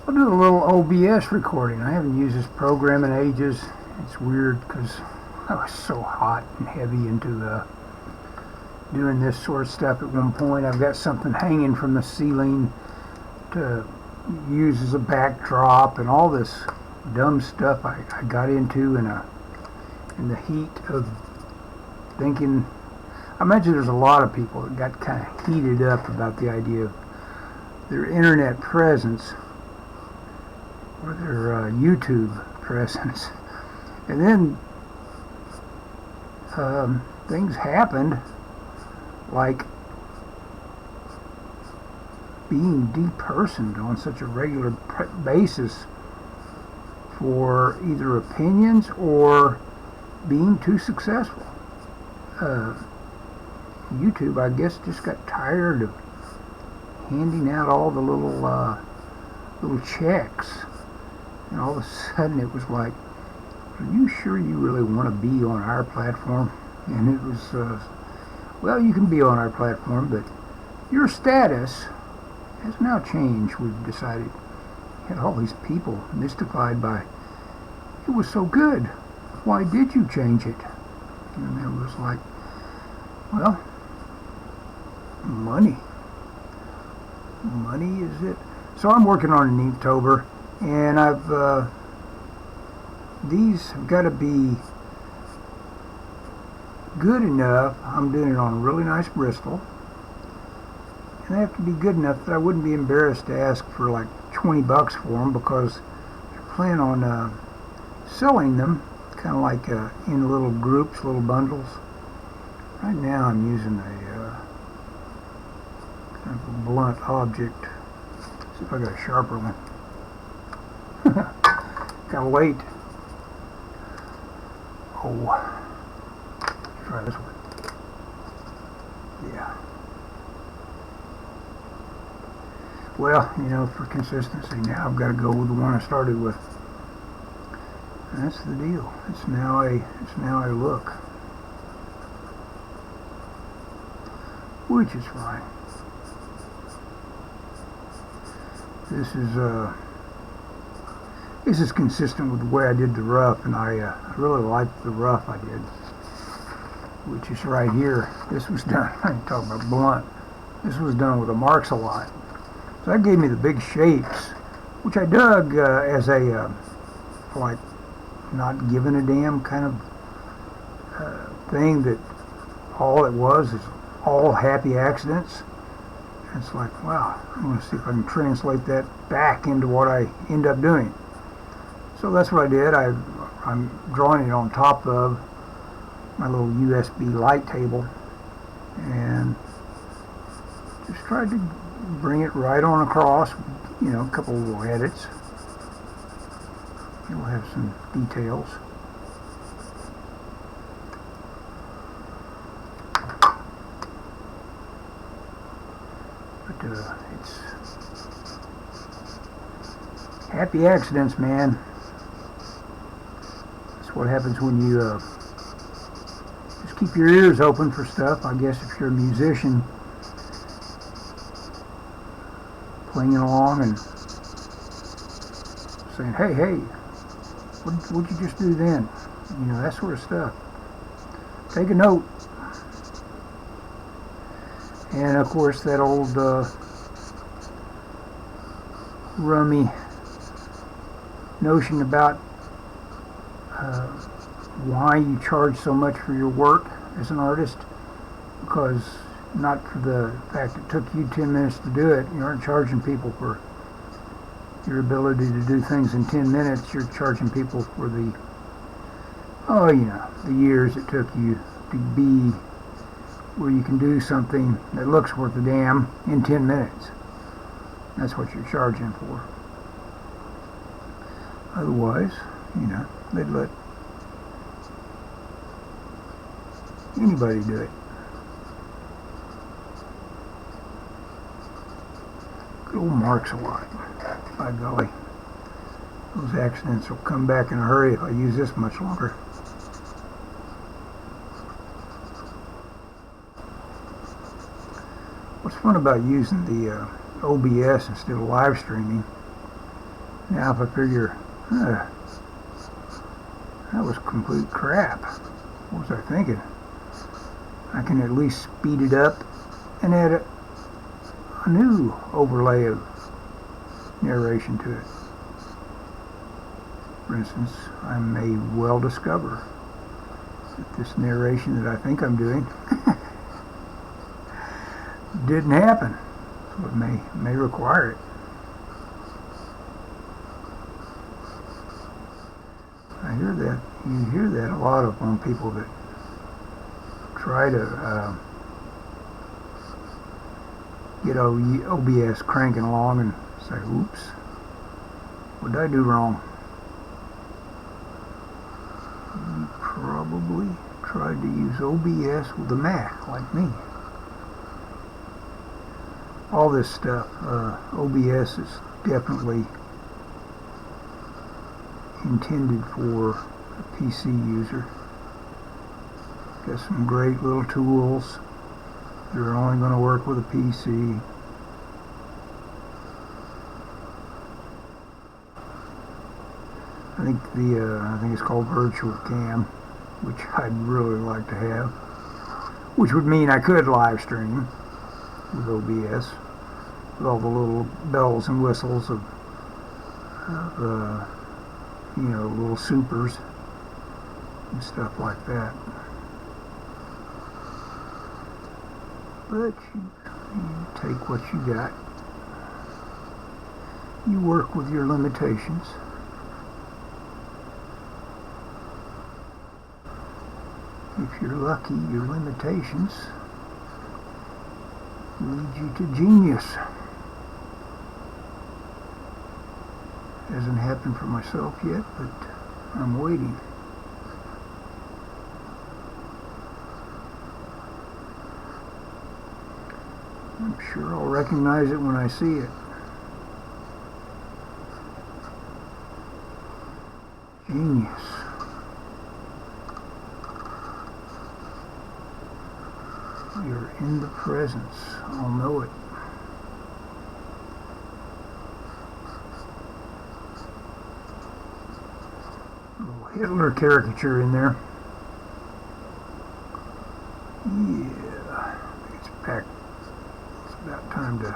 I'll do a little OBS recording. I haven't used this program in ages. It's weird because I was so hot and heavy into doing this sort of stuff at one point. I've got something hanging from the ceiling to use as a backdrop and all this dumb stuff I got into in the heat of thinking. I imagine there's a lot of people that got kind of heated up about the idea of their internet presence or their YouTube presence. And then things happened like being depersoned on such a regular basis for either opinions or being too successful. YouTube, I guess, just got tired of handing out all the little checks, and all of a sudden it was like, are you sure you really want to be on our platform? And it was, well, you can be on our platform, but your status has now changed. We've decided. You had all these people mystified by, it was so good, why did you change it? And it was like, well, money is it. So I'm working on an Inktober, and I've these have got to be good enough. I'm doing it on a really nice Bristol, and they have to be good enough that I wouldn't be embarrassed to ask for like 20 bucks for them, because I plan on selling them kind of like in little groups, little bundles. Right now I'm using a kind of a blunt object. See if I got a sharper one. Gotta wait. Oh, let's try this one. Yeah. Well, you know, for consistency now I've got to go with the one I started with. And that's the deal. It's now a look, which is fine. This is consistent with the way I did the rough, and I really liked the rough I did, which is right here. This was done, I'm talking about blunt, this was done with a Marks-a-Lot. So that gave me the big shapes, which I dug as a, like, not giving a damn kind of thing, that all it was is all happy accidents. And it's like, wow, I'm going to see if I can translate that back into what I end up doing. So that's what I did. I'm drawing it on top of my little USB light table, and just tried to bring it right on across, you know, a couple of little edits. You'll have some details. But it's happy accidents, man. That's what happens when you just keep your ears open for stuff. I guess if you're a musician playing along and saying, hey, what'd you just do then? You know, that sort of stuff. Take a note. And of course that old rummy notion about why you charge so much for your work as an artist, because not for the fact it took you 10 minutes to do it. You aren't charging people for your ability to do things in 10 minutes. You're charging people for the, oh, you know, the years it took you to be where you can do something that looks worth a damn in 10 minutes. That's what you're charging for. Otherwise, you know, they'd let anybody do it. Good old Marks-a-Lot. By golly, those accidents will come back in a hurry if I use this much longer. What's fun about using the OBS instead of live streaming Now if I figure, that was complete crap. What was I thinking? I can at least speed it up and add a new overlay of narration to it. For instance, I may well discover that this narration that I think I'm doing didn't happen, so it may require it. I hear that. You hear that a lot on people that try to get OBS cranking along and say, oops, what did I do wrong? You probably tried to use OBS with a Mac like me. All this stuff, OBS is definitely intended for a PC user. Got some great little tools that are only going to work with a PC. I think it's called Virtual Cam, which I'd really like to have, which would mean I could live stream with OBS with all the little bells and whistles of little supers and stuff like that. But you take what you got. You work with your limitations. If you're lucky, your limitations lead you to genius. Hasn't happened for myself yet, but I'm waiting. I'm sure I'll recognize it when I see it. Genius. You're in the presence. I'll know it. Hitler caricature in there. Yeah, I think it's back. It's about time to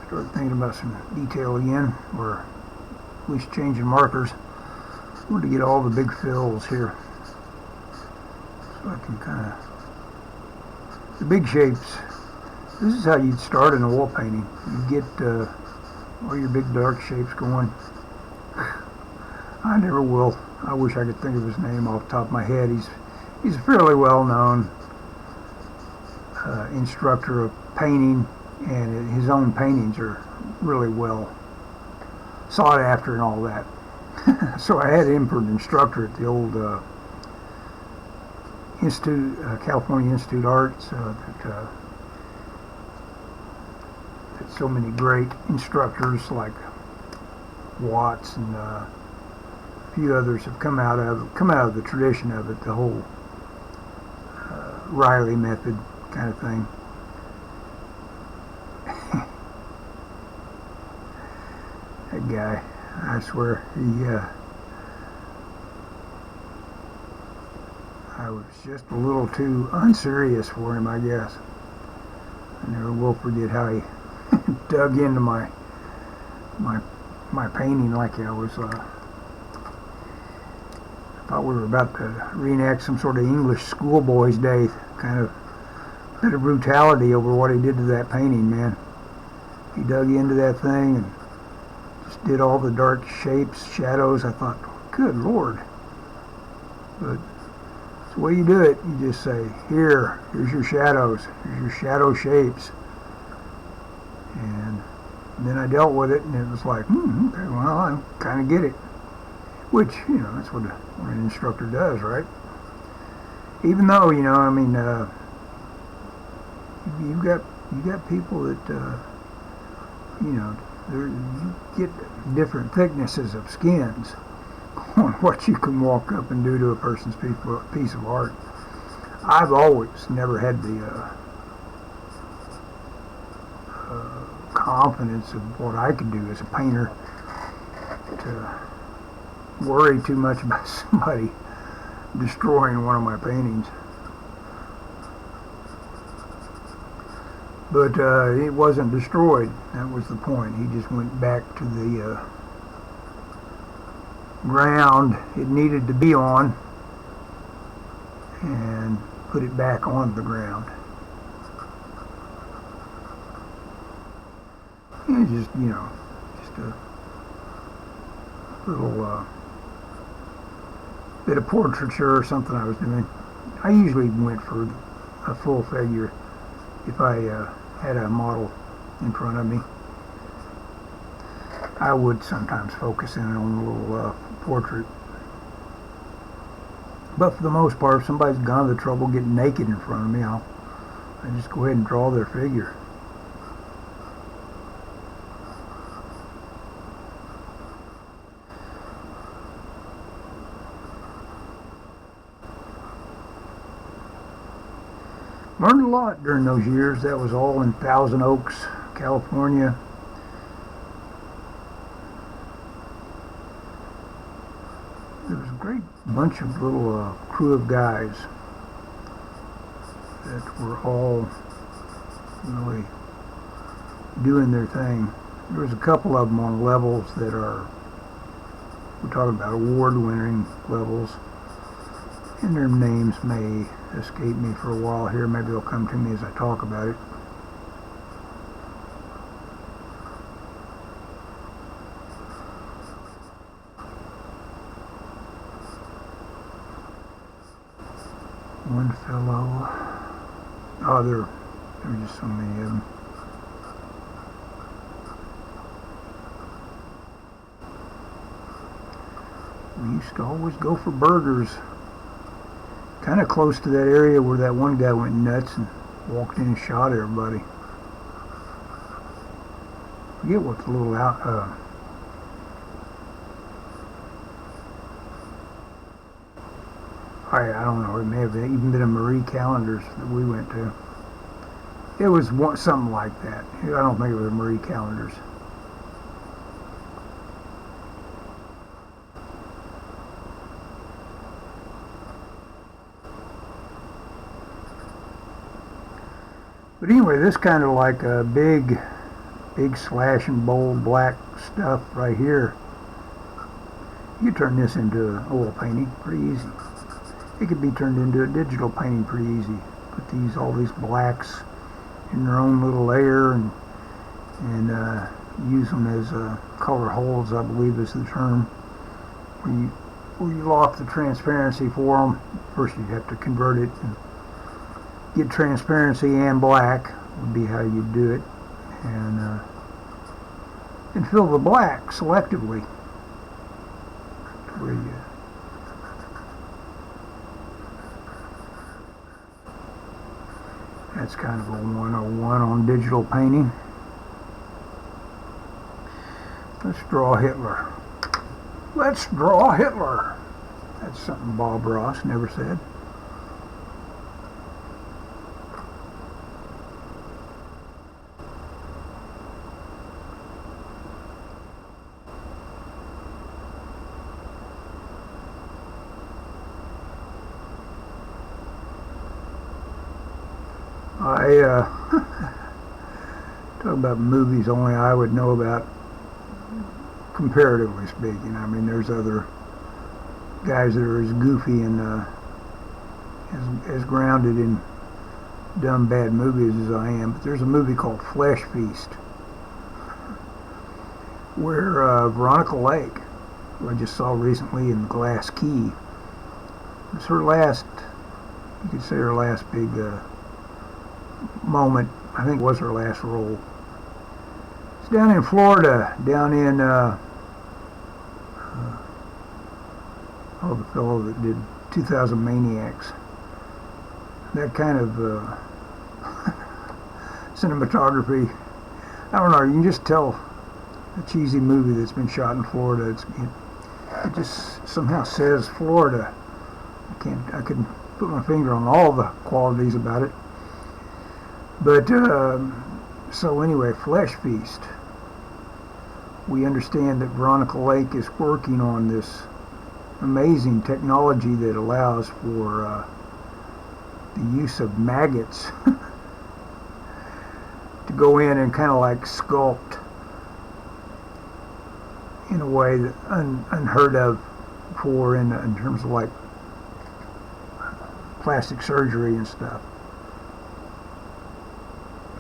start thinking about some detail again, or at least changing markers. I want to get all the big fills here, so I can kind of, the big shapes. This is how you'd start in a wall painting. You get all your big dark shapes going. I never will. I wish I could think of his name off the top of my head. He's a fairly well-known instructor of painting, and his own paintings are really well sought after and all that. So I had him for an instructor at the old California Institute of Arts. That so many great instructors like Watts and a few others have come out of the tradition of it, the whole Riley method kind of thing. That guy, I swear, I was just a little too unserious for him, I guess. I never will forget how he dug into my painting like I was thought we were about to reenact some sort of English schoolboy's day, kind of bit of brutality over what he did to that painting, man. He dug into that thing and just did all the dark shapes, shadows. I thought, good Lord. But it's the way you do it. You just say, here's your shadows, here's your shadow shapes. And then I dealt with it, and it was like, okay, well, I kind of get it. Which, that's what an instructor does, right? Even though, I mean, you got people that, you get different thicknesses of skins on what you can walk up and do to a person's piece of art. I've always never had the confidence of what I could do as a painter worry too much about somebody destroying one of my paintings. But it wasn't destroyed. That was the point. He just went back to the ground it needed to be on and put it back on the ground. It's just, you know, just a little bit of portraiture or something I was doing. I usually went for a full figure if I had a model in front of me. I would sometimes focus in on a little portrait. But for the most part, if somebody's gone to the trouble getting naked in front of me, I just go ahead and draw their figure. Learned a lot during those years. That was all in Thousand Oaks, California. There was a great bunch of little crew of guys that were all really doing their thing. There was a couple of them on levels that are, we're talking about award-winning levels, and their names may escape me for a while here. Maybe they'll come to me as I talk about it. One fellow. Oh, there were just so many of them. We used to always go for burgers. Kind of close to that area where that one guy went nuts and walked in and shot everybody. Forget what the little I don't know, it may have even been a Marie Callender's that we went to. It was something like that. I don't think it was a Marie Callender's. But anyway, this kind of like a big slash and bold black stuff right here. You could turn this into oil painting pretty easy. It could be turned into a digital painting pretty easy. Put all these blacks in their own little layer and use them as color holds, I believe is the term. Where you lock the transparency for them. First you have to convert it and get transparency and black would be how you do it, and fill the black selectively where you that's kind of a 101 on digital painting. Let's draw Hitler. Let's draw Hitler. That's something Bob Ross never said. Talk about movies only I would know about, comparatively speaking. I mean, there's other guys that are as goofy and as grounded in dumb bad movies as I am, but there's a movie called Flesh Feast where Veronica Lake, who I just saw recently in Glass Key, it's her last, you could say her last big moment. I think it was her last role. It's down in Florida, down in the fellow that did 2000 Maniacs. That kind of cinematography. I don't know, you can just tell a cheesy movie that's been shot in Florida. It just somehow says Florida. I couldn't put my finger on all the qualities about it. But so anyway, Flesh Feast. we understand that Veronica Lake is working on this amazing technology that allows for the use of maggots to go in and kind of like sculpt in a way that unheard of before in terms of like plastic surgery and stuff.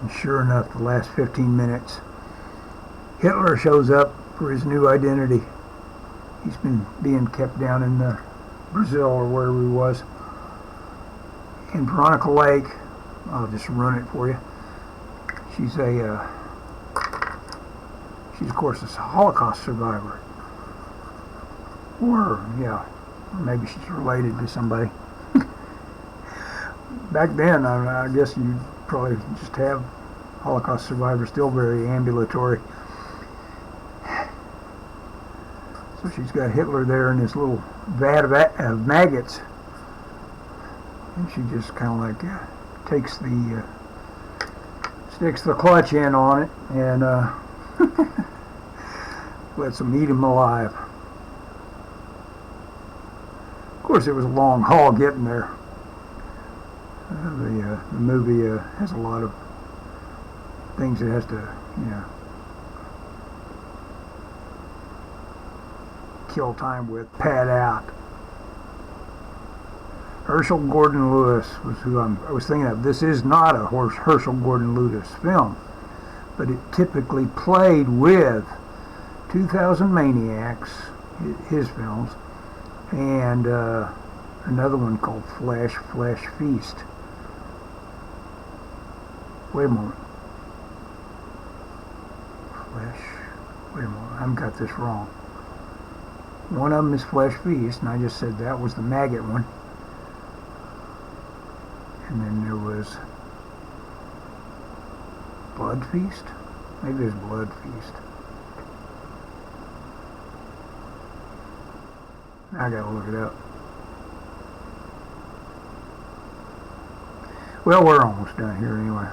And sure enough, the last 15 minutes, Hitler shows up for his new identity. He's been being kept down in Brazil or wherever he was. In Veronica Lake, I'll just run it for you. She's of course a Holocaust survivor. Or, yeah, maybe she's related to somebody. Back then, I guess you'd probably just have Holocaust survivors still very ambulatory. So she's got Hitler there in this little vat of maggots. And she just kind of like sticks the clutch in on it and lets them eat him alive. Of course, it was a long haul getting there. The movie has a lot of things it has to, kill time with, pad out. Herschel Gordon Lewis was who I was thinking of. This is not a Herschel Gordon Lewis film, but it typically played with 2000 Maniacs, his films, and another one called Flesh Feast. Wait a moment. Wait a moment. I've got this wrong. One of them is Flesh Feast, and I just said that was the maggot one. And then there was Blood Feast? Maybe there's Blood Feast. I gotta look it up. Well, we're almost done here anyway.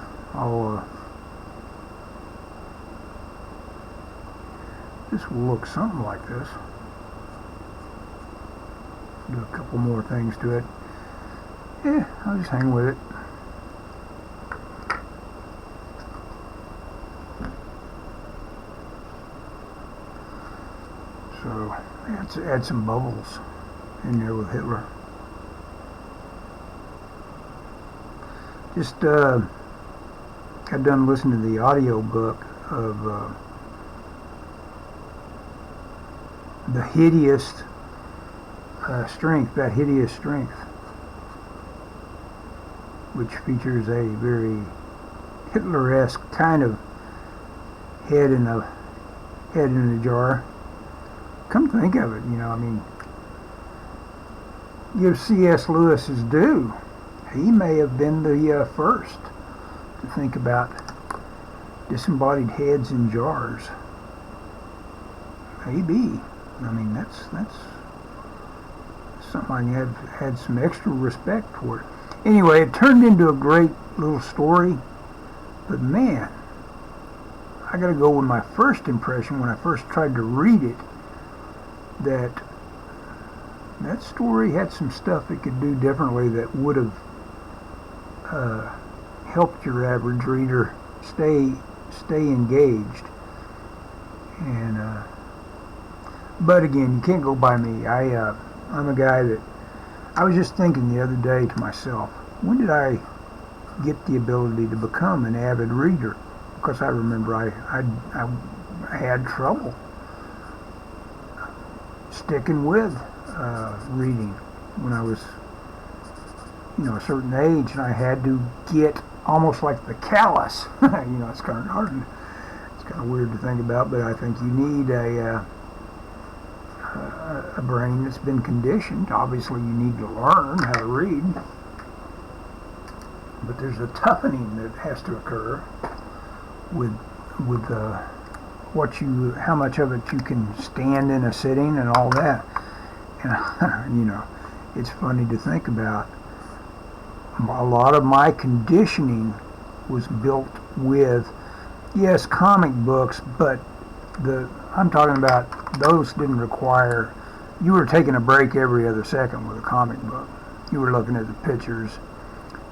This will look something like this. Do a couple more things to it. Yeah, I'll just hang with it. So, let's add some bubbles in there with Hitler. Just got done listening to the audio book of The Hideous Strength, That Hideous Strength, which features a very Hitler-esque kind of head in a jar. Come to think of it, give C.S. Lewis his due. He may have been the first to think about disembodied heads in jars. Maybe. That's something I had some extra respect for it. Anyway, it turned into a great little story, but man, I gotta go with my first impression when I first tried to read it, that story had some stuff it could do differently that would have helped your average reader stay engaged. And but again, you can't go by me. I'm a guy that I was just thinking the other day to myself, when did I get the ability to become an avid reader? Because I remember I had trouble sticking with reading when I was a certain age, and I had to get almost like the callus. It's kind of hard, it's kind of weird to think about, but I think you need a brain that's been conditioned. Obviously, you need to learn how to read, but there's a toughening that has to occur with how much of it you can stand in a sitting and all that. And it's funny to think about. A lot of my conditioning was built with, yes, comic books, but I'm talking about those didn't require, you were taking a break every other second with a comic book. You were looking at the pictures,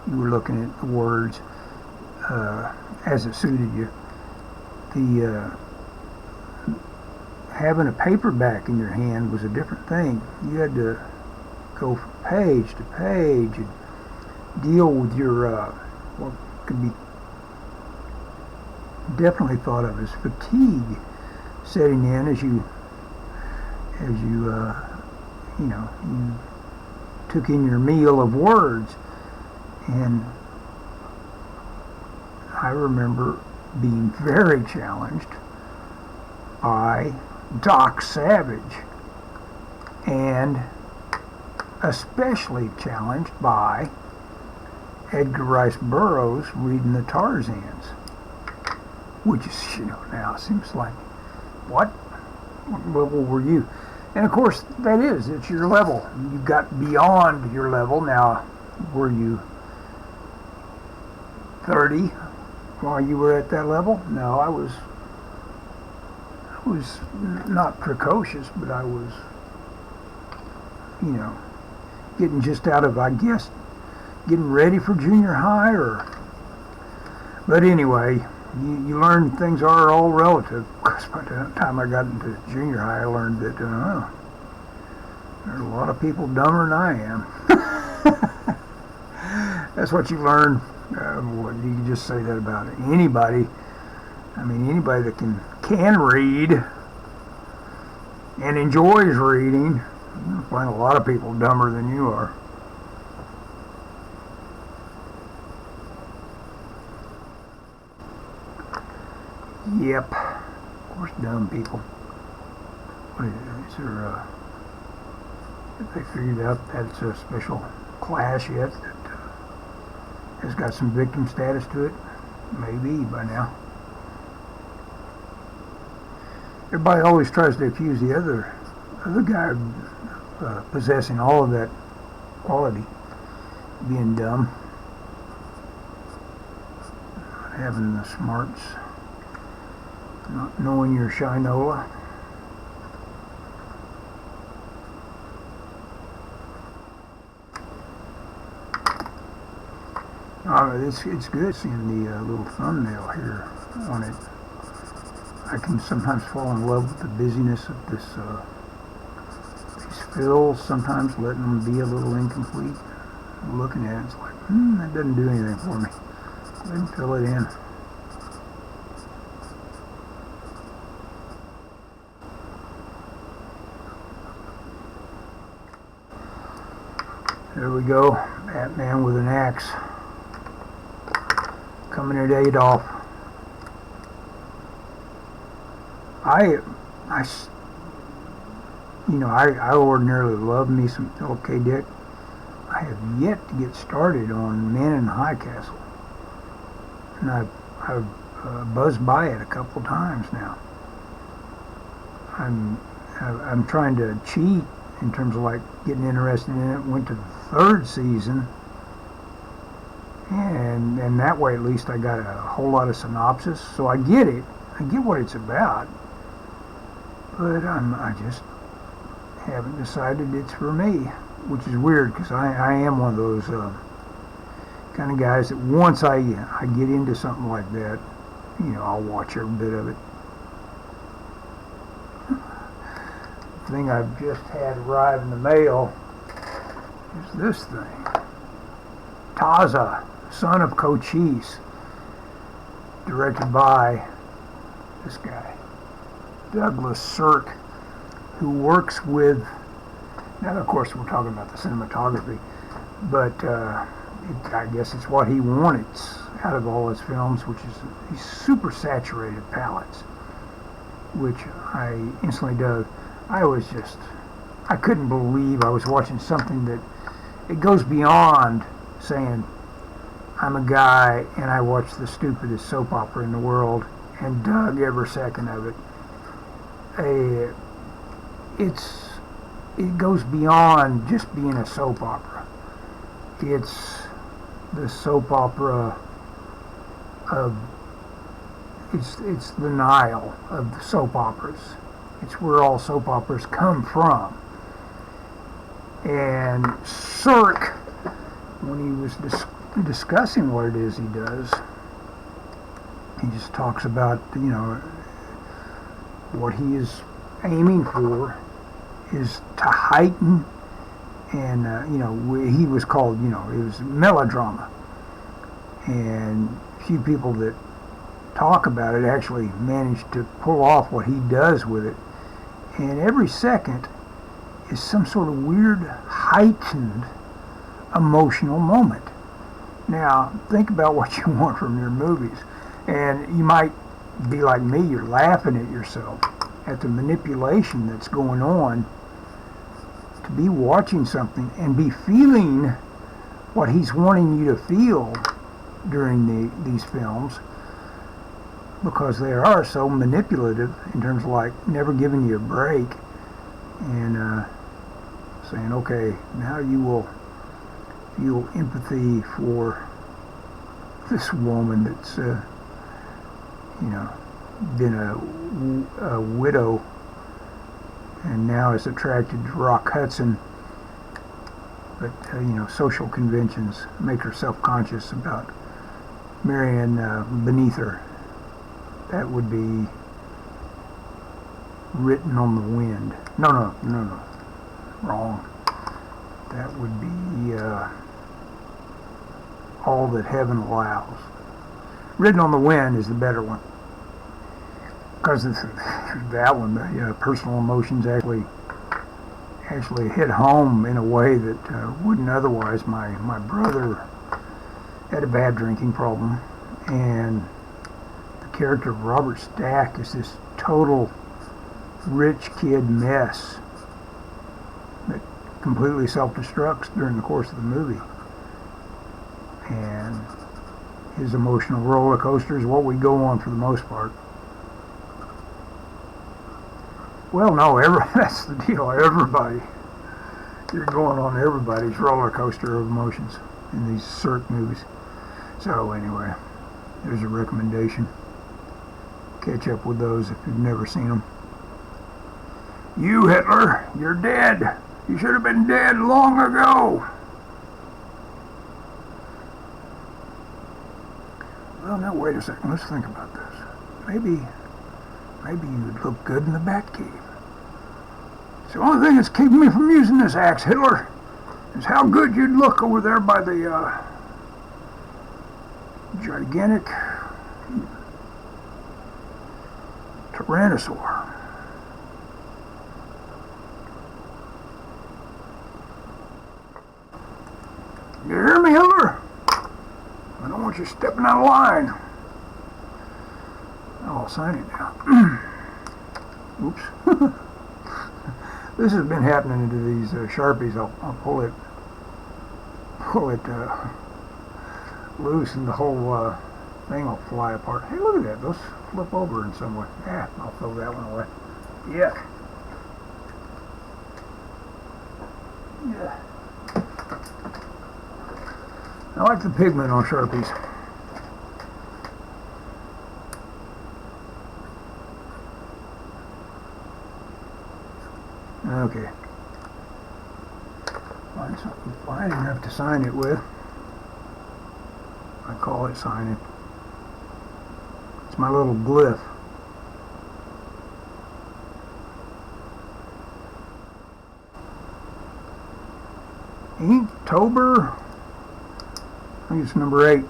you were looking at the words as it suited you. The having a paperback in your hand was a different thing. You had to go from page to page and deal with your what could be definitely thought of as fatigue setting in as you you took in your meal of words. And I remember being very challenged by Doc Savage, and especially challenged by Edgar Rice Burroughs reading the Tarzans, which is, now seems like, what level were you? And of course, it's your level. You got beyond your level. Now, were you 30 while you were at that level? No, I was not precocious, but I was, getting just out of, I guess, getting ready for junior high, but anyway, you learn things are all relative, because by the time I got into junior high, I learned that, there's a lot of people dumber than I am. That's what you learn. You can just say that about anybody. I mean, anybody that can read and enjoys reading, you'll find a lot of people dumber than you are. Yep, of course, dumb people. What is there? Have they figured out that's a special class yet that has got some victim status to it? Maybe by now. Everybody always tries to accuse the other guy of possessing all of that quality, being dumb, not having the smarts, not knowing your shinola. It's good seeing the little thumbnail here on it. I can sometimes fall in love with the busyness of these fills, sometimes letting them be a little incomplete. Looking at it, it's like, that doesn't do anything for me. Let me fill it in. There we go, Batman with an axe. Coming at Adolf. I ordinarily love me some Philip K. Dick. I have yet to get started on Man in the High Castle, and I've buzzed by it a couple times now. I'm trying to cheat in terms of like getting interested in it. Went to the third season, and that way at least I got a whole lot of synopsis, so I get it. I get what it's about, but I just haven't decided it's for me, which is weird because I am one of those kind of guys that once I get into something like that, I'll watch every bit of it. The thing I've just had arrive in the mail is this thing. Taza, Son of Cochise, directed by this guy, Douglas Sirk, who works with, now of course we're talking about the cinematography, but I guess it's what he wanted out of all his films, which is these super saturated palettes, which I instantly dug. I couldn't believe I was watching something that, it goes beyond saying, I'm a guy and I watch the stupidest soap opera in the world and dug every second of it. It goes beyond just being a soap opera. It's the soap opera of it's the Nile of the soap operas. It's where all soap operas come from. And Cirque, when he was discussing what it is he does, he just talks about, what he is aiming for is to heighten, and he was called, it was melodrama, and few people that talk about it actually manage to pull off what he does with it. And every second is some sort of weird heightened emotional moment. Now think about what you want from your movies, and you might be like me, you're laughing at yourself at the manipulation that's going on to be watching something and be feeling what he's wanting you to feel during these films, because they are so manipulative in terms of like never giving you a break and saying, okay, now you will feel empathy for this woman that's been a widow and now is attracted to Rock Hudson, but social conventions make her self-conscious about marrying beneath her. That would be written on the wind. No, wrong. That would be all that heaven allows. Written on the wind is the better one, because that one, the personal emotions actually hit home in a way that wouldn't otherwise. My brother had a bad drinking problem, and the character of Robert Stack is this total rich kid mess that completely self-destructs during the course of the movie. And his emotional roller coaster is what we go on for the most part. Well, no, that's the deal. Everybody, you're going on everybody's roller coaster of emotions in these Cirque movies. So anyway, there's a recommendation. Catch up with those if you've never seen them. You, Hitler, you're dead. You should have been dead long ago. Well, now wait a second. Let's think about this. Maybe you'd look good in the Batcave. It's the only thing that's keeping me from using this axe, Hitler, is how good you'd look over there by the gigantic Tyrannosaur. You hear me, Hitler? I don't want you stepping out of line. I'll sign it now. Oops. This has been happening to these Sharpies. I'll pull it loose, and the whole thing will fly apart. Hey, look at that. Those flip over in some way. Yeah, I'll throw that one away. Yuck. Yeah. I like the pigment on Sharpies. Okay. Find something fine enough to sign it with. I call it signing. It's my little glyph. Inktober. I think it's number 8.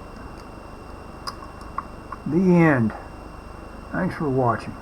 The end. Thanks for watching.